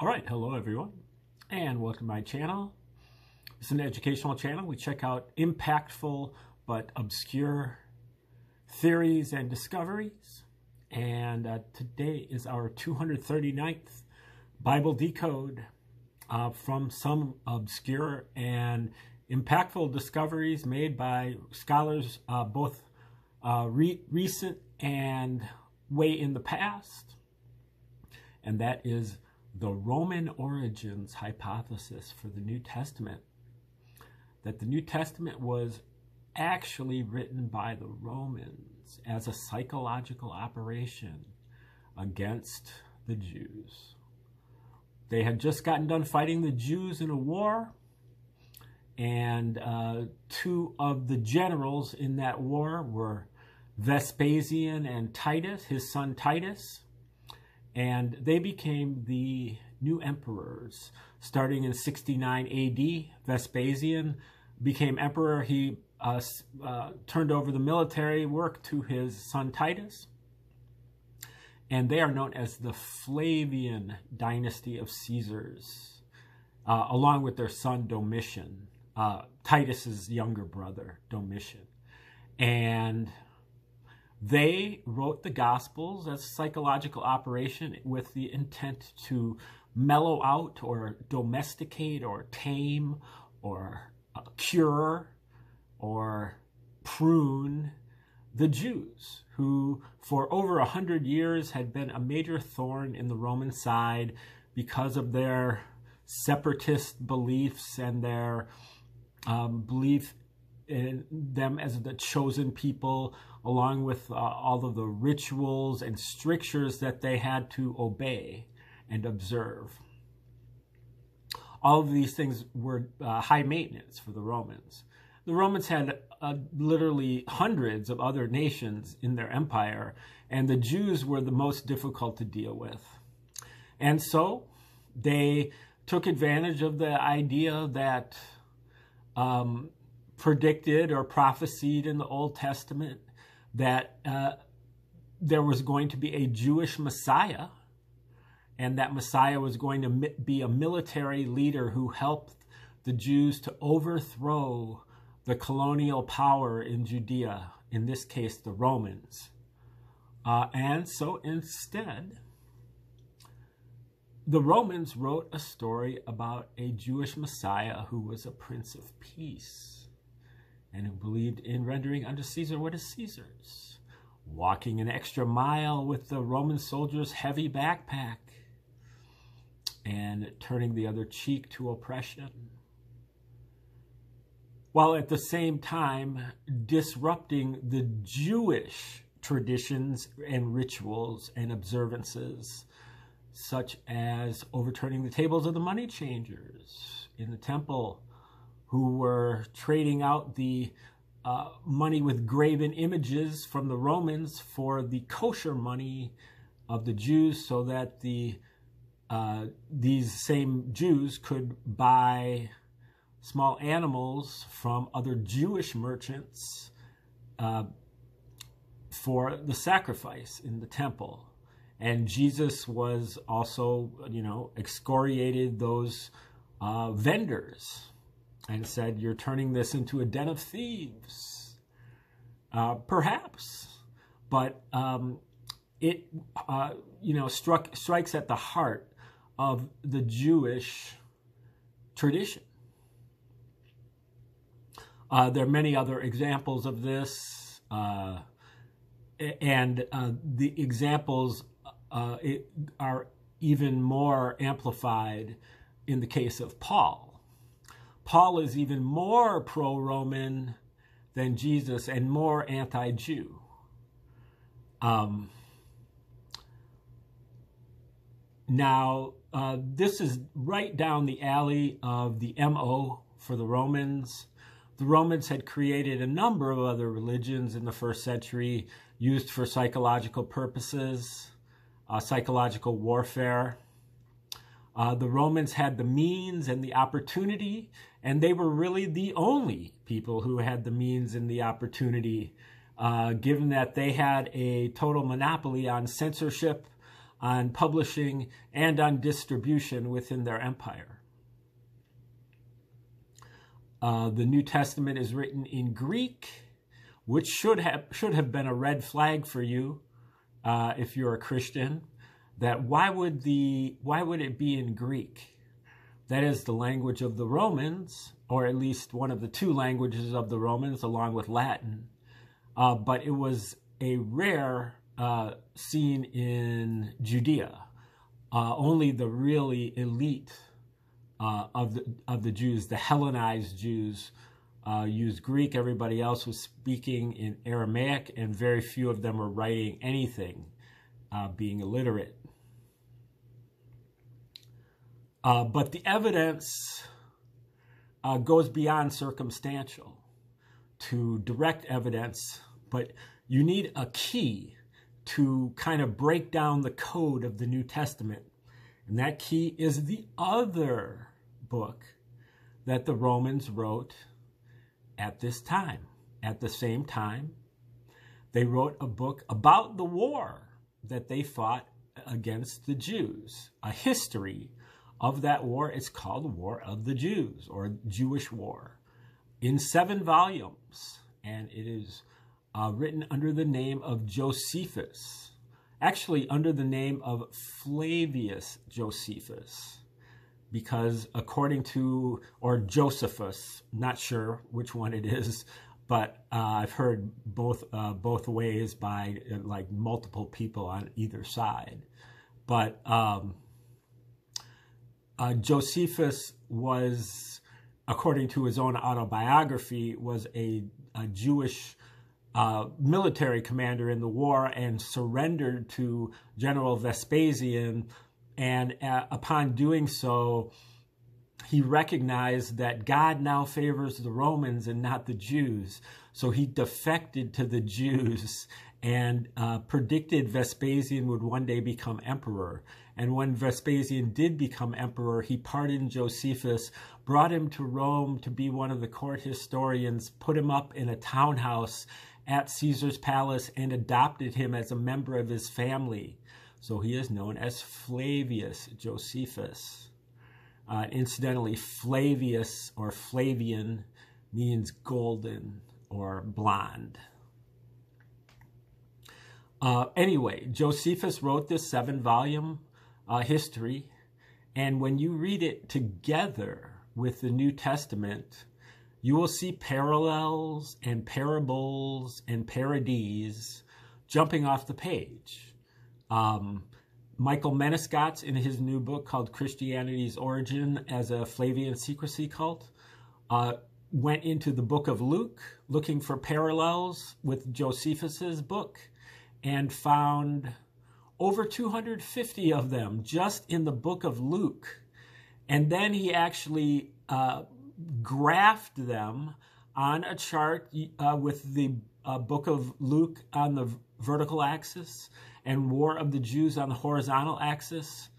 All right, hello everyone, and welcome to my channel. It's an educational channel. We check out impactful but obscure theories and discoveries. And today is our 239th Bible Decode from some obscure and impactful discoveries made by scholars both recent and way in the past. And that is the Roman origins hypothesis for the New Testament. That the New Testament was actually written by the Romans as a psychological operation against the Jews. They had just gotten done fighting the Jews in a war, and two of the generals in that war were Vespasian and Titus, his son Titus. And they became the new emperors. Starting in 69 AD, Vespasian became emperor. He turned over the military work to his son Titus. And they are known as the Flavian dynasty of Caesars, along with their son Domitian, Titus's younger brother, Domitian. And they wrote the Gospels as a psychological operation with the intent to mellow out or domesticate or tame or cure or prune the Jews, who for over 100 years had been a major thorn in the Roman side because of their separatist beliefs and their belief in them as the chosen people, along with all of the rituals and strictures that they had to obey and observe. All of these things were high maintenance for the Romans. The Romans had literally hundreds of other nations in their empire, and the Jews were the most difficult to deal with. And so they took advantage of the idea that predicted or prophesied in the Old Testament that there was going to be a Jewish Messiah, and that Messiah was going to be a military leader who helped the Jews to overthrow the colonial power in Judea, in this case the Romans. And so instead, the Romans wrote a story about a Jewish Messiah who was a Prince of Peace, and who believed in rendering unto Caesar what is Caesar's, walking an extra mile with the Roman soldier's heavy backpack, and turning the other cheek to oppression, while at the same time disrupting the Jewish traditions and rituals and observances, such as overturning the tables of the money changers in the temple, who were trading out the money with graven images from the Romans for the kosher money of the Jews, so that these same Jews could buy small animals from other Jewish merchants for the sacrifice in the temple. And Jesus was also, excoriated those vendors and said, "You're turning this into a den of thieves." Perhaps, but it strikes at the heart of the Jewish tradition. There are many other examples of this, and the examples are even more amplified in the case of Paul. Paul is even more pro-Roman than Jesus and more anti-Jew. Now, this is right down the alley of the MO for the Romans. The Romans had created a number of other religions in the first century used for psychological purposes, psychological warfare. The Romans had the means and the opportunity, and they were really the only people who had the means and the opportunity, given that they had a total monopoly on censorship, on publishing and on distribution within their empire. The New Testament is written in Greek, which should have been a red flag for you if you're a Christian. That why would it be in Greek? That is the language of the Romans, or at least one of the two languages of the Romans, along with Latin. But it was a rare scene in Judea. Only the really elite of the Jews, the Hellenized Jews, used Greek. Everybody else was speaking in Aramaic, and very few of them were writing anything, being illiterate. But the evidence goes beyond circumstantial to direct evidence, but you need a key to kind of break down the code of the New Testament. And that key is the other book that the Romans wrote at this time. At the same time, they wrote a book about the war that they fought against the Jews, a history of that war. It's called the War of the Jews, or Jewish War, in 7 volumes. And it is written under the name of Josephus, actually under the name of Flavius Josephus, because according to, or Josephus, not sure which one it is, but I've heard both ways by like multiple people on either side. But Josephus was, according to his own autobiography, was a Jewish military commander in the war and surrendered to General Vespasian. And upon doing so, he recognized that God now favors the Romans and not the Jews. So he defected to the Jews and predicted Vespasian would one day become emperor. And when Vespasian did become emperor, he pardoned Josephus, brought him to Rome to be one of the court historians, put him up in a townhouse at Caesar's palace, and adopted him as a member of his family. So he is known as Flavius Josephus. Incidentally, Flavius or Flavian means golden or blonde. Anyway, Josephus wrote this 7-volume history, and when you read it together with the New Testament, you will see parallels and parables and parodies jumping off the page. Michael Menescot's, in his new book called Christianity's Origin as a Flavian Secrecy Cult, went into the book of Luke looking for parallels with Josephus's book and found over 250 of them just in the book of Luke. And then he actually graphed them on a chart with the book of Luke on the vertical axis and War of the Jews on the horizontal axis,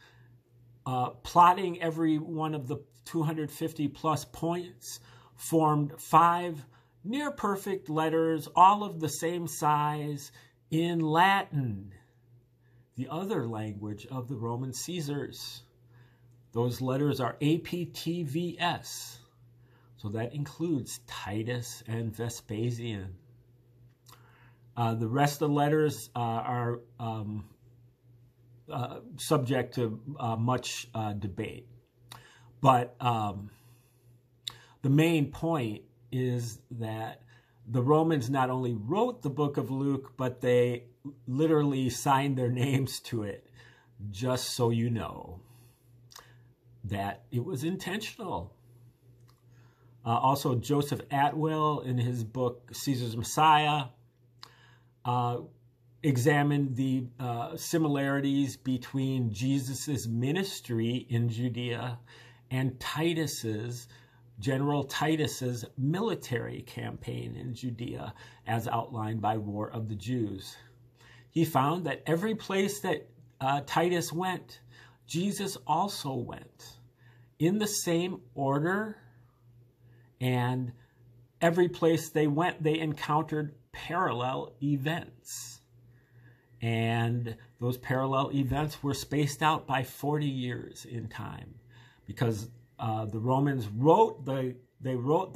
plotting every one of the 250 plus points, formed 5 near perfect letters, all of the same size, in Latin, the other language of the Roman Caesars. Those letters are APTVS. So that includes Titus and Vespasian. The rest of the letters are subject to much debate. But the main point is that the Romans not only wrote the book of Luke, but they literally signed their names to it, just so you know that it was intentional. Also, Joseph Atwill, in his book Caesar's Messiah, examined the similarities between Jesus's ministry in Judea and General Titus's military campaign in Judea, as outlined by War of the Jews. He found that every place that Titus went, Jesus also went, in the same order, and every place they went, they encountered parallel events. And those parallel events were spaced out by 40 years in time, because the Romans wrote the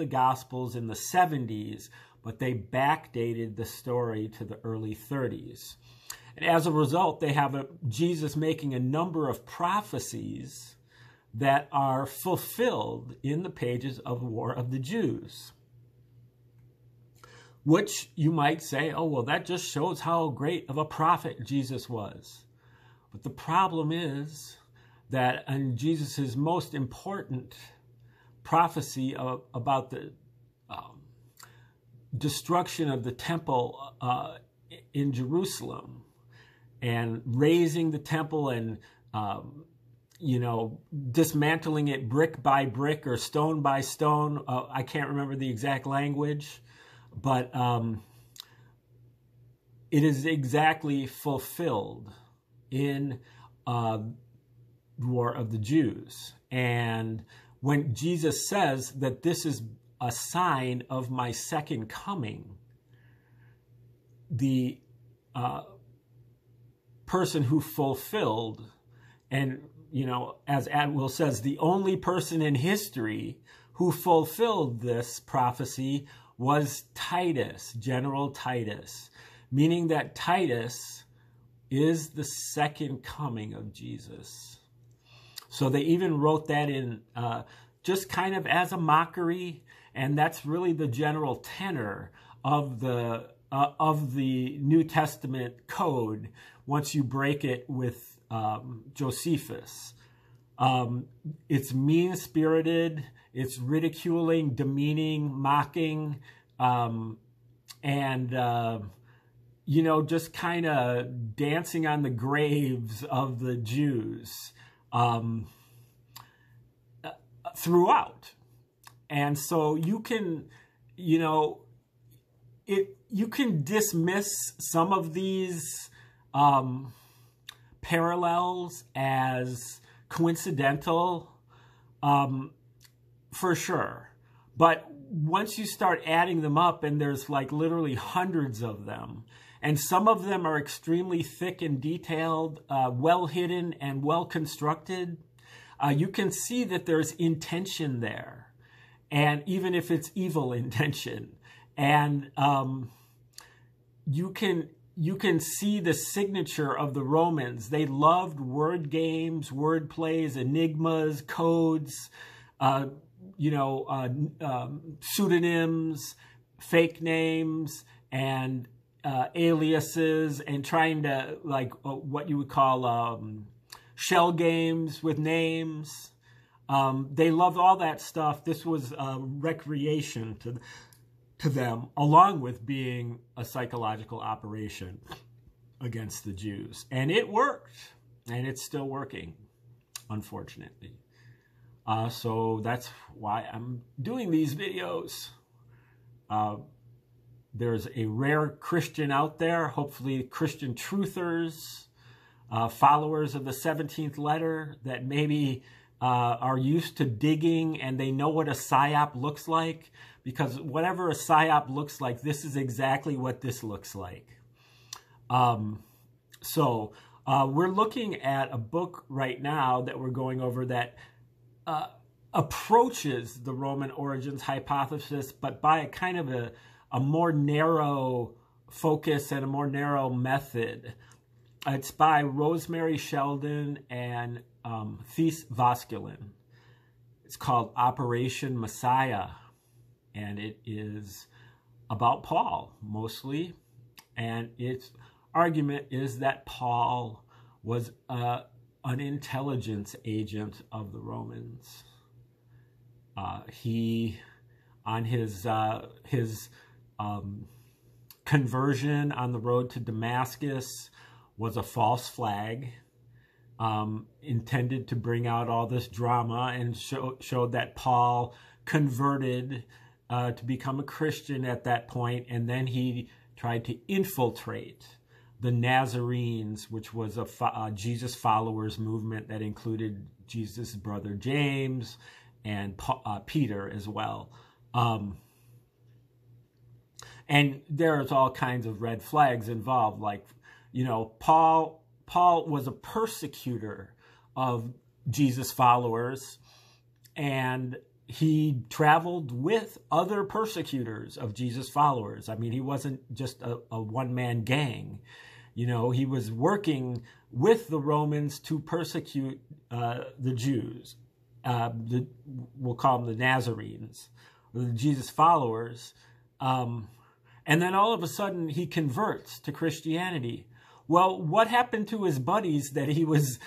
Gospels in the 70s, but they backdated the story to the early 30s. And as a result, they have Jesus making a number of prophecies that are fulfilled in the pages of the War of the Jews. Which you might say, oh, well, that just shows how great of a prophet Jesus was. But the problem is that in Jesus' most important prophecy about the destruction of the temple in Jerusalem and raising the temple and, dismantling it brick by brick or stone by stone. I can't remember the exact language. But it is exactly fulfilled in War of the Jews. And when Jesus says that this is a sign of my second coming, the person who fulfilled, and, as Atwill says, the only person in history who fulfilled this prophecy was Titus, General Titus, meaning that Titus is the second coming of Jesus. So they even wrote that in just kind of as a mockery, and that's really the general tenor of the New Testament code once you break it with Josephus. It's mean-spirited, it's ridiculing, demeaning, mocking, and just kind of dancing on the graves of the Jews throughout. And so you can, you can dismiss some of these parallels as coincidental, for sure. But once you start adding them up, and there's like literally hundreds of them, and some of them are extremely thick and detailed, well hidden and well constructed, you can see that there's intention there. And even if it's evil intention, and you can see the signature of the Romans. They loved word games, word plays, enigmas, codes, pseudonyms, fake names, and aliases, and trying to, like, what you would call shell games with names. They loved all that stuff. This was recreation to them, along with being a psychological operation against the Jews. And it worked, and it's still working, unfortunately. So that's why I'm doing these videos. There's a rare Christian out there, hopefully Christian truthers, followers of the 17th letter, that maybe are used to digging and they know what a psyop looks like, because whatever a psyop looks like, this is exactly what this looks like. So we're looking at a book right now that we're going over that approaches the Roman origins hypothesis, but by a kind of a more narrow focus and a more narrow method. It's by Rosemary Sheldon and Thais Voskuilen. It's called Operation Messiah, and it is about Paul, mostly. And its argument is that Paul was an intelligence agent of the Romans. He, on his conversion on the road to Damascus, was a false flag, intended to bring out all this drama, and showed that Paul converted to become a Christian at that point, and then he tried to infiltrate the Nazarenes, which was a Jesus followers movement that included Jesus' brother James and Peter as well. And there's all kinds of red flags involved, like, Paul was a persecutor of Jesus' followers, and he traveled with other persecutors of Jesus' followers. I mean, he wasn't just a one-man gang. He was working with the Romans to persecute the Jews. We'll call them the Nazarenes, or the Jesus followers. And then all of a sudden he converts to Christianity. Well, what happened to his buddies that he was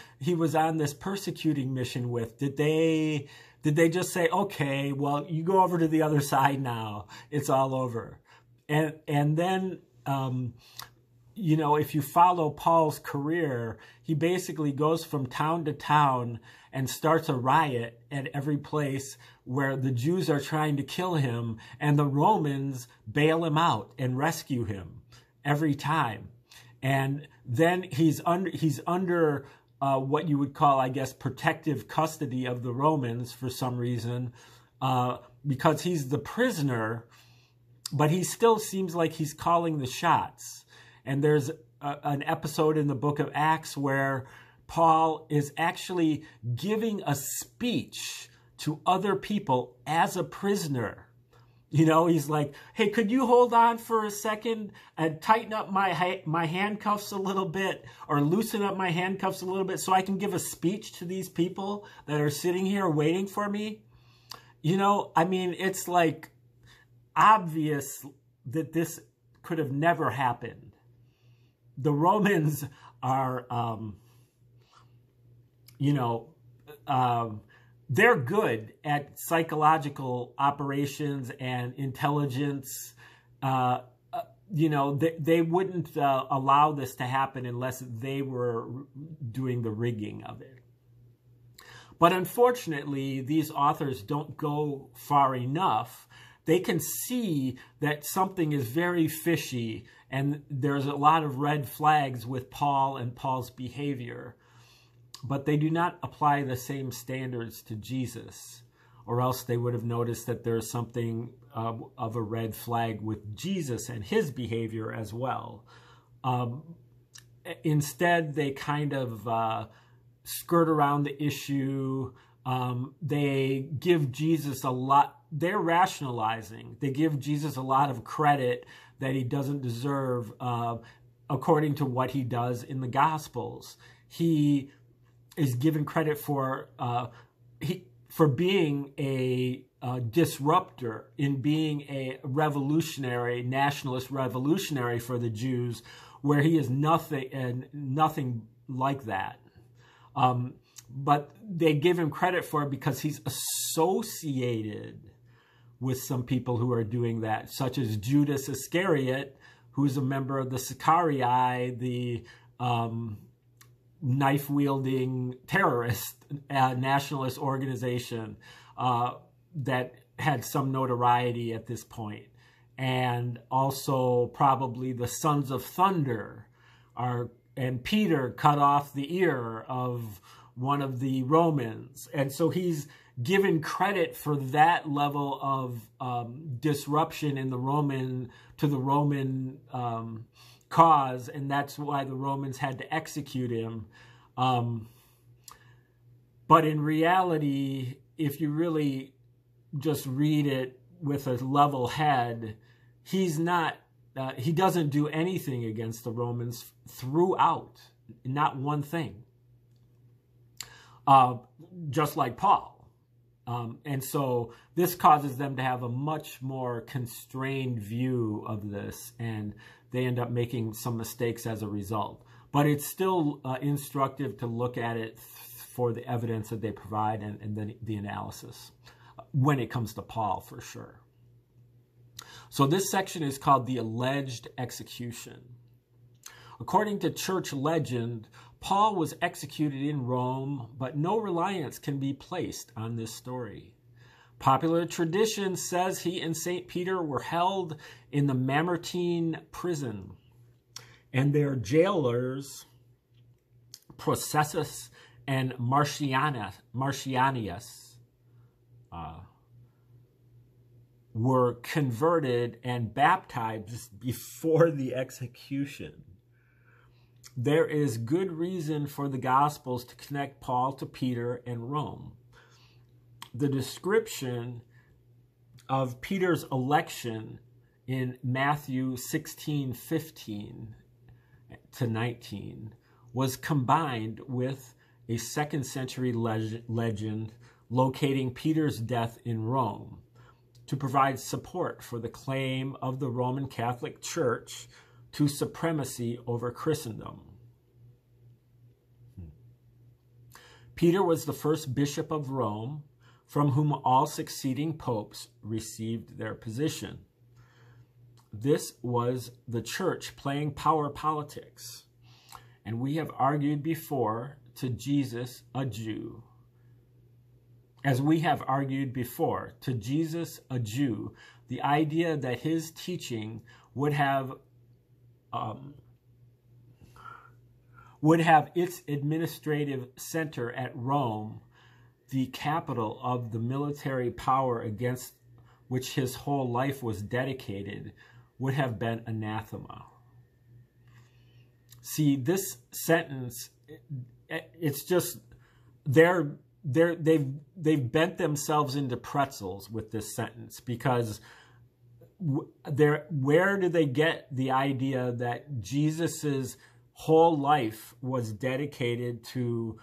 on this persecuting mission with? Did they just say, okay, well, you go over to the other side now. It's all over. And then, if you follow Paul's career, he basically goes from town to town and starts a riot at every place where the Jews are trying to kill him, and the Romans bail him out and rescue him every time. And then he's under what you would call, I guess, protective custody of the Romans for some reason, because he's the prisoner, but he still seems like he's calling the shots. And there's an episode in the book of Acts where Paul is actually giving a speech to other people as a prisoner. He's like, hey, could you hold on for a second and tighten up my handcuffs a little bit, or loosen up my handcuffs a little bit so I can give a speech to these people that are sitting here waiting for me? I mean, it's like obvious that this could have never happened. The Romans are, they're good at psychological operations and intelligence. They wouldn't allow this to happen unless they were doing the rigging of it. But unfortunately, these authors don't go far enough. They can see that something is very fishy, and there's a lot of red flags with Paul and Paul's behavior. But they do not apply the same standards to Jesus, or else they would have noticed that there's something of a red flag with Jesus and his behavior as well. Instead, they kind of skirt around the issue. They give Jesus a lot. They're rationalizing. They give Jesus a lot of credit that he doesn't deserve according to what he does in the Gospels. He is given credit for being a disruptor, in being a revolutionary, nationalist revolutionary for the Jews, where he is nothing like that. But they give him credit for it because he's associated with some people who are doing that, such as Judas Iscariot, who's a member of the Sicarii, the knife-wielding terrorist nationalist organization that had some notoriety at this point. And also probably the Sons of Thunder and Peter cut off the ear of one of the Romans. And so he's given credit for that level of disruption in the Roman cause, and that's why the Romans had to execute him. But in reality, if you really just read it with a level head, he doesn't do anything against the Romans throughout, not one thing. Just like Paul. And so this causes them to have a much more constrained view of this, and they end up making some mistakes as a result. But it's still instructive to look at it for the evidence that they provide and then the analysis when it comes to Paul, for sure. So this section is called the alleged execution. According to church legend, Paul was executed in Rome, but no reliance can be placed on this story. Popular tradition says he and St. Peter were held in the Mamertine prison, and their jailers, Processus and Marcianius, were converted and baptized before the execution. there is good reason for the Gospels to connect Paul to Peter and Rome. The description of Peter's election in Matthew 16:15 to 19 was combined with a 2nd century legend locating Peter's death in Rome to provide support for the claim of the Roman Catholic Church to supremacy over Christendom. Peter was the first bishop of Rome, from whom all succeeding popes received their position. This was the church playing power politics. And we have argued before, to Jesus a Jew. As we have argued before, to Jesus a Jew, the idea that his teaching would have its administrative center at Rome, the capital of the military power against which his whole life was dedicated, would have been anathema. See, this sentence, it's just, they've bent themselves into pretzels with this sentence, because where do they get the idea that Jesus's whole life was dedicated to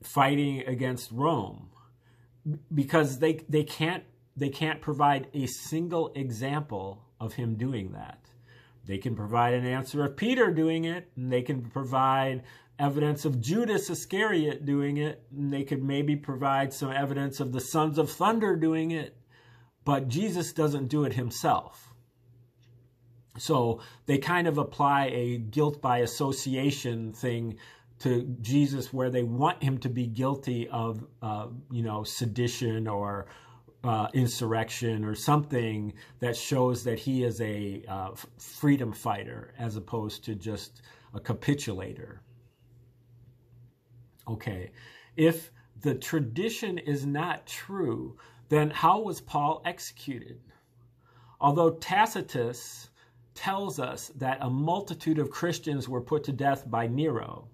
fighting against Rome? Because they can't provide a single example of him doing that. They can provide an answer of Peter doing it, and they can provide evidence of Judas Iscariot doing it, and they could maybe provide some evidence of the Sons of Thunder doing it, but Jesus doesn't do it himself. So they kind of apply a guilt by association thing to Jesus, where they want him to be guilty of, sedition or insurrection or something that shows that he is a freedom fighter as opposed to just a capitulator. Okay, if the tradition is not true, then how was Paul executed? Although Tacitus tells us that a multitude of Christians were put to death by Nero,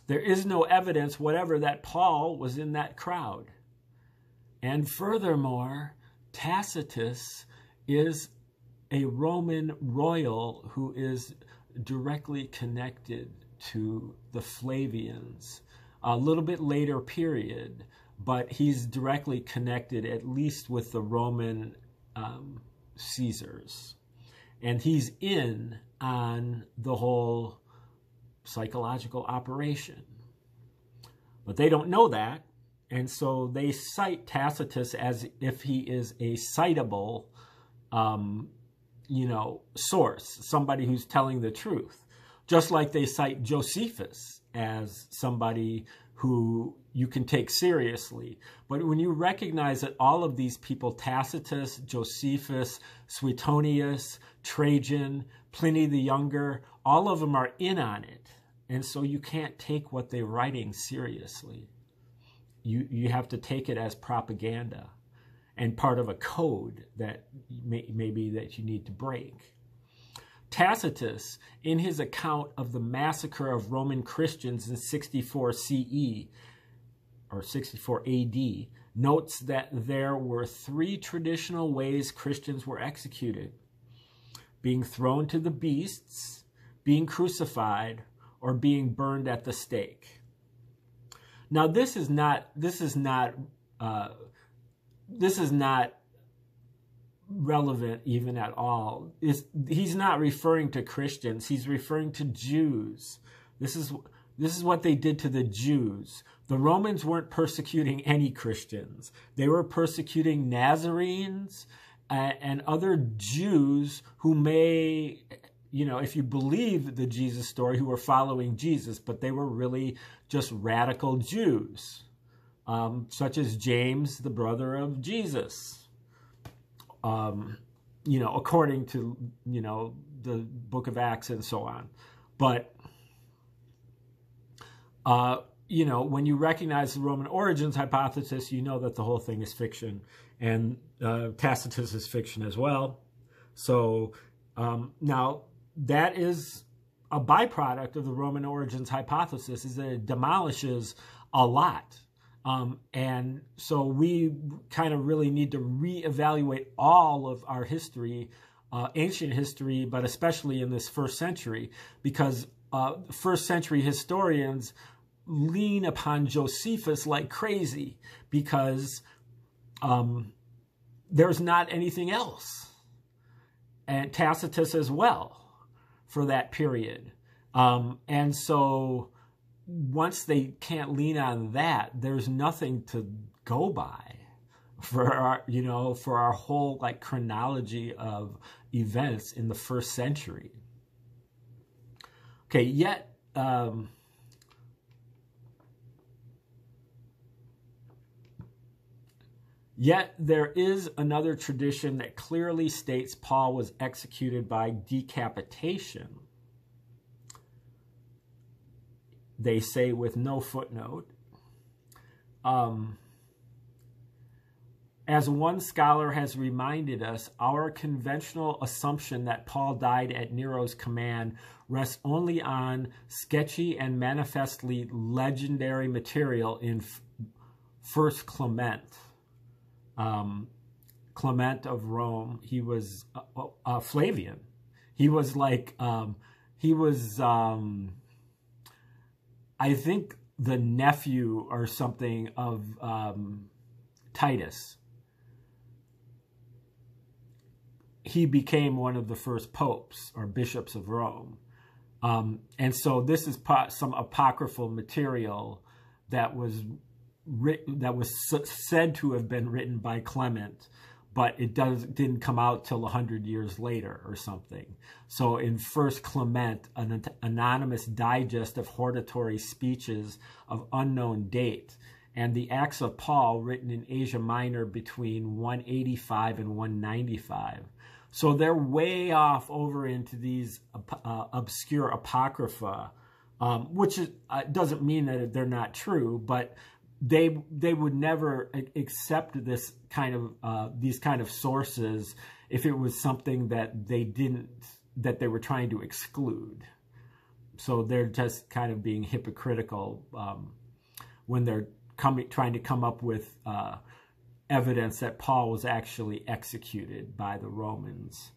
there is no evidence whatever that Paul was in that crowd. And furthermore, Tacitus is a Roman royal who is directly connected to the Flavians, a little bit later period, but he's directly connected at least with the Roman Caesars. And he's in on the whole psychological operation. But they don't know that. And so they cite Tacitus as if he is a citable, source, somebody who's telling the truth. Just like they cite Josephus as somebody who you can take seriously. But when you recognize that all of these people, Tacitus, Josephus, Suetonius, Trajan, Pliny the Younger, all of them are in on it. And so you can't take what they're writing seriously. You have to take it as propaganda and part of a code that maybe that you need to break. Tacitus, in his account of the massacre of Roman Christians in 64 CE, or 64 AD, notes that there were 3 traditional ways Christians were executed: being thrown to the beasts, being crucified, or being burned at the stake. Now, this is not relevant even at all. He's not referring to Christians. He's referring to Jews. This is what they did to the Jews. The Romans weren't persecuting any Christians. They were persecuting Nazarenes and other Jews who may, if you believe the Jesus story, who were following Jesus, but they were really just radical Jews, such as James, the brother of Jesus, according to, the book of Acts and so on. But, when you recognize the Roman origins hypothesis, you know that the whole thing is fiction, and Tacitus is fiction as well. So now that is a byproduct of the Roman origins hypothesis is that it demolishes a lot. And so we kind of really need to reevaluate all of our history, ancient history, but especially in this first century, because first century historians lean upon Josephus like crazy because there's not anything else. And Tacitus as well for that period. And so once they can't lean on that, there's nothing to go by for our, for our whole like chronology of events in the first century. Okay, yet there is another tradition that clearly states Paul was executed by decapitation. They say with no footnote. As one scholar has reminded us, our conventional assumption that Paul died at Nero's command rests only on sketchy and manifestly legendary material in First Clement. Clement of Rome. He was Flavian. He was like, I think the nephew or something of Titus. He became one of the first popes or bishops of Rome. And so this is some apocryphal material that was said to have been written by Clement, but it didn't come out till 100 years later or something. So in First Clement, an anonymous digest of hortatory speeches of unknown date, and the Acts of Paul written in Asia Minor between 185 and 195. So they're way off over into these obscure apocrypha, which doesn't mean that they're not true, but they would never accept this kind of these kind of sources if it was something that they were trying to exclude. So they're just kind of being hypocritical when they're trying to come up with evidence that Paul was actually executed by the Romans.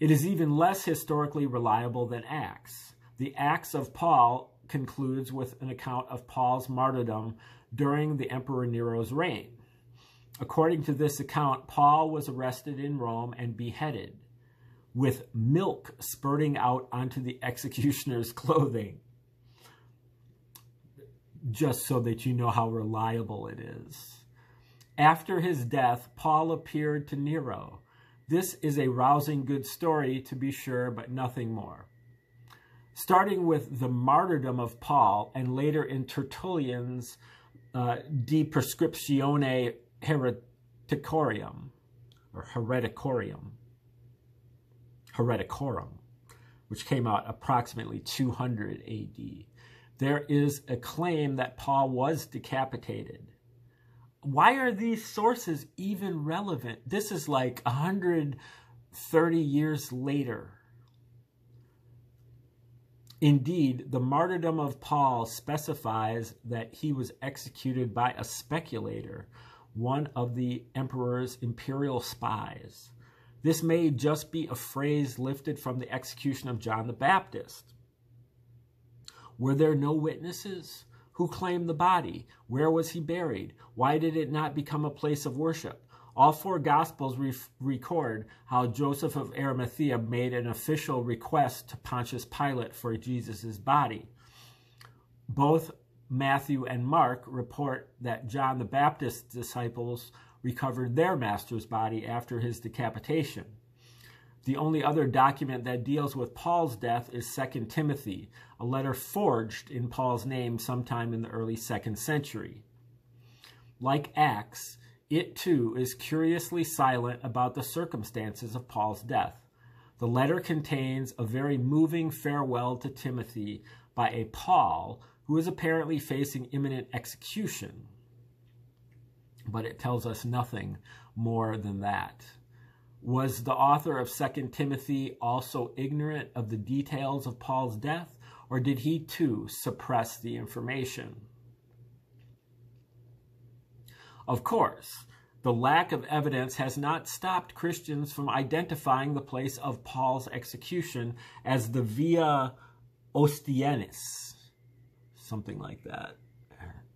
It is even less historically reliable than Acts. The Acts of Paul concludes with an account of Paul's martyrdom during the Emperor Nero's reign. According to this account, Paul was arrested in Rome and beheaded, with milk spurting out onto the executioner's clothing. Just so that you know how reliable it is. After his death, Paul appeared to Nero. This is a rousing good story, to be sure, but nothing more. Starting with the martyrdom of Paul, and later in Tertullian's De Prescriptione Hereticorum, or Hereticorum, which came out approximately 200 AD. There is a claim that Paul was decapitated. Why are these sources even relevant? This is like 130 years later. Indeed, the martyrdom of Paul specifies that he was executed by a speculator, one of the emperor's imperial spies. This may just be a phrase lifted from the execution of John the Baptist. Were there no witnesses? Who claimed the body? Where was he buried? Why did it not become a place of worship? All four Gospels record how Joseph of Arimathea made an official request to Pontius Pilate for Jesus' body. Both Matthew and Mark report that John the Baptist's disciples recovered their master's body after his decapitation. The only other document that deals with Paul's death is 2 Timothy, a letter forged in Paul's name sometime in the early 2nd century. Like Acts, it too is curiously silent about the circumstances of Paul's death. The letter contains a very moving farewell to Timothy by a Paul who is apparently facing imminent execution. But it tells us nothing more than that. Was the author of 2 Timothy also ignorant of the details of Paul's death, or did he too suppress the information? Of course, the lack of evidence has not stopped Christians from identifying the place of Paul's execution as the Via Ostiensis, something like that.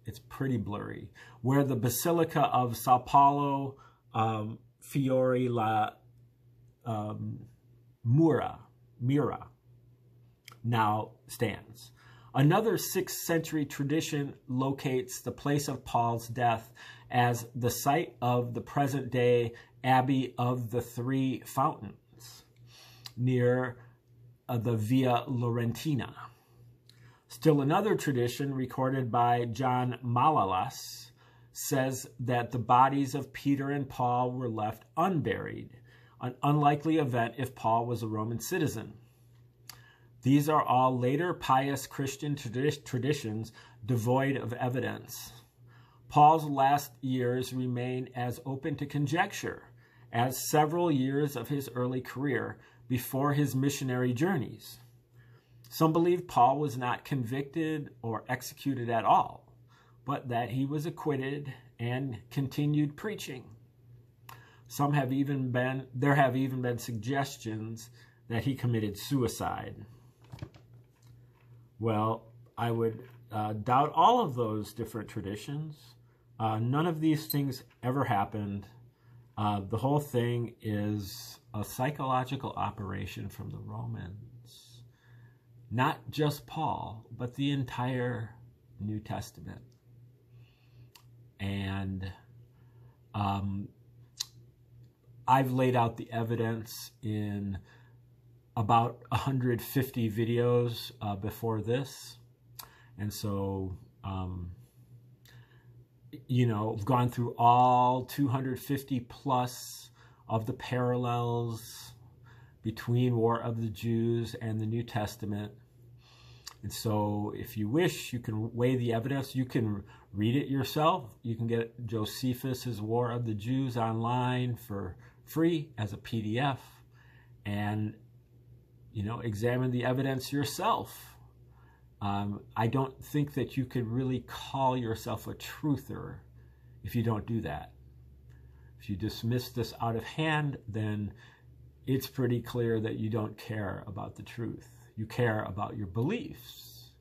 It's pretty blurry, where the Basilica of Sao Paulo Fiore la Mira now stands. Another 6th century tradition locates the place of Paul's death as the site of the present-day Abbey of the Three Fountains near the Via Laurentina. Still another tradition recorded by John Malalas says that the bodies of Peter and Paul were left unburied, an unlikely event if Paul was a Roman citizen. These are all later pious Christian traditions devoid of evidence. Paul's last years remain as open to conjecture as several years of his early career before his missionary journeys. Some believe Paul was not convicted or executed at all, but that he was acquitted and continued preaching. There have even been suggestions that he committed suicide. Well, I would doubt all of those different traditions. None of these things ever happened. The whole thing is a psychological operation from the Romans. Not just Paul, but the entire New Testament. And I've laid out the evidence in about 150 videos before this. And so, you know, I've gone through all 250 plus of the parallels between War of the Jews and the New Testament. And so if you wish, you can weigh the evidence. You can read it yourself. You can get Josephus's War of the Jews online for free as a PDF. And, you know, examine the evidence yourself. I don't think that you could really call yourself a truther if you don't do that. If you dismiss this out of hand, then it's pretty clear that you don't care about the truth. You care about your beliefs.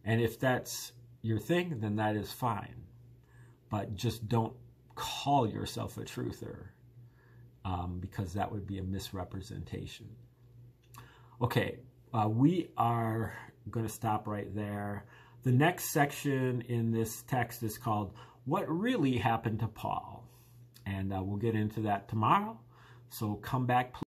And if that's your thing, then that is fine. But just don't call yourself a truther, because that would be a misrepresentation. Okay, we are going to stop right there. The next section in this text is called What Really Happened to Paul? And we'll get into that tomorrow. So come back, please.